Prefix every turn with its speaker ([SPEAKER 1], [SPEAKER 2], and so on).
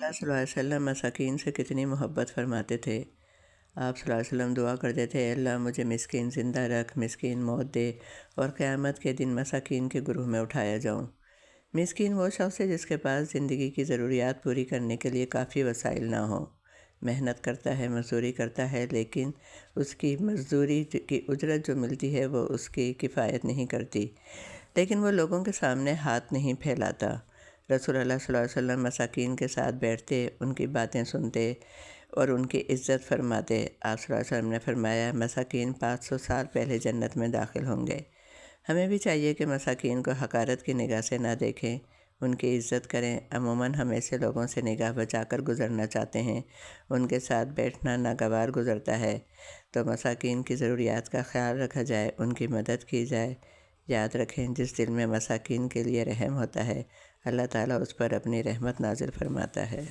[SPEAKER 1] اللہ صلی اللہ علیہ وسلم مساکین سے کتنی محبت فرماتے تھے۔ آپ صلی اللہ علیہ وسلم دعا کرتے تھے، اے اللہ مجھے مسکین زندہ رکھ، مسکین موت دے اور قیامت کے دن مساکین کے گروہ میں اٹھایا جاؤں۔ مسکین وہ شخص ہے جس کے پاس زندگی کی ضروریات پوری کرنے کے لیے کافی وسائل نہ ہوں۔ محنت کرتا ہے، مزدوری کرتا ہے، لیکن اس کی مزدوری کی اجرت جو ملتی ہے وہ اس کی کفایت نہیں کرتی، لیکن وہ لوگوں کے سامنے ہاتھ نہیں پھیلاتا۔ رسول اللہ صلی اللہ علیہ وسلم مساکین کے ساتھ بیٹھتے، ان کی باتیں سنتے اور ان کی عزت فرماتے۔ آپ صلی اللہ علیہ وسلم نے فرمایا، مساکین 500 سال پہلے جنت میں داخل ہوں گے۔ ہمیں بھی چاہیے کہ مساکین کو حقارت کی نگاہ سے نہ دیکھیں، ان کی عزت کریں۔ عموماً ہم ایسے لوگوں سے نگاہ بچا کر گزرنا چاہتے ہیں، ان کے ساتھ بیٹھنا ناگوار گزرتا ہے۔ تو مساکین کی ضروریات کا خیال رکھا جائے، ان کی مدد کی جائے۔ یاد رکھیں، جس دل میں مساکین کے لیے رحم ہوتا ہے، اللہ تعالیٰ اس پر اپنی رحمت نازل فرماتا ہے۔